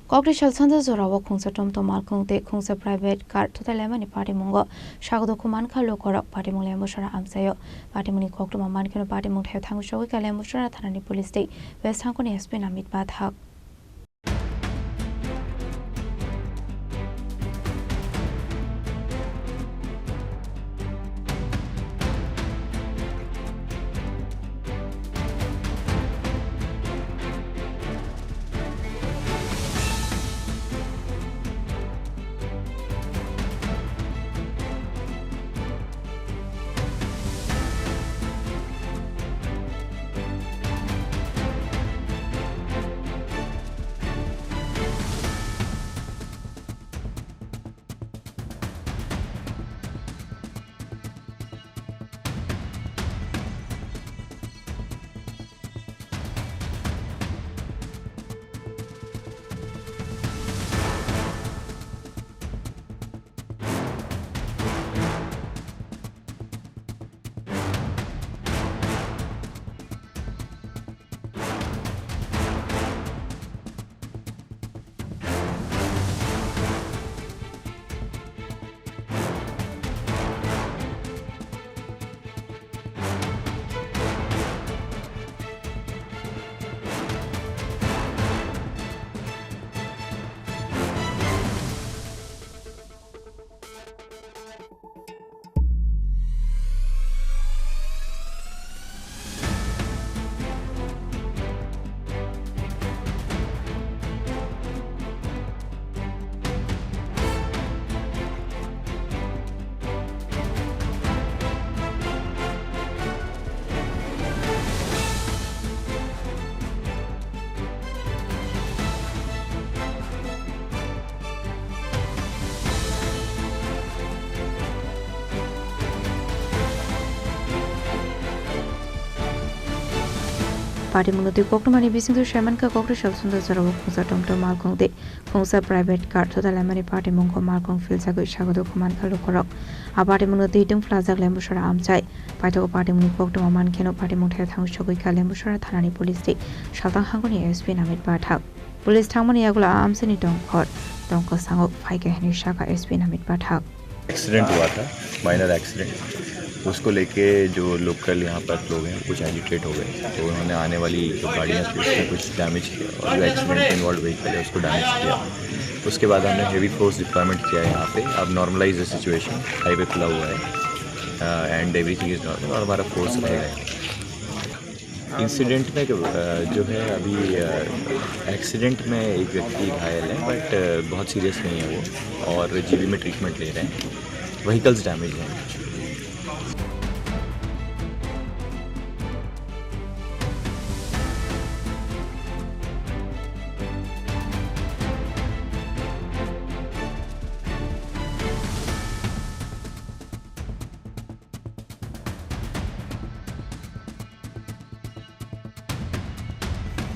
Koktisal Sanjajora Khungsa Tomtom Malkhung tei Khungsa Privet Thutailaimani patimungo Sago Dukhomankha Lukurok Patimung Lembucherra Amchaio Patimung Koktwma Mankhe Patimung Thangwi Sogwikha Lembucherra Thanani police state West Hangkhor SP namit Pathak Patimung Koktwma bising Chairman Koktisal Sanjajora Khungsa Tomtom Malkhung tei Khungsa Privet Thutailaimani patimungo Sago Dukhomankha Lukurok Patimung hitung Plaza Lembucherra Amchaio Pathak Patimung Koktwma Mankhe Patimung Thangwi Sogwikha Lembucherra Thanani police state Saltang Hangkhor SP namit Pathak Police Thangmani Yagula Amsani hangkhor Tongko Sango Faike Shaka SP namit Pathak accident हुआ था minor accident उसको लेके जो local यहाँ पर लोग हैं कुछ एजिटेट हो गए तो उन्होंने आने वाली जो गाड़ियाँ थी उसको कुछ डैमेज किया और जो एक्सीडेंट में इन्वॉल्व व्हीकल है उसको डैमेज किया। उसके बाद हमने हेवी फोर्स डिप्लॉयमेंट किया है यहाँ पे। अब नॉर्मलाइज द सिचुएशन, हाईवे खुला हुआ है एंड एवरीथिंग इज़ नॉर्मल और हमारा फोर्स रहेगा। इंसिडेंट में जो है अभी एक्सीडेंट में एक व्यक्ति घायल है बट बहुत सीरियस नहीं है वो और जीबी में ट्रीटमेंट ले रहे हैं। व्हीकल्स डैमेज हैं।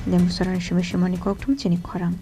Lembucherra Koktwma Chini Khorang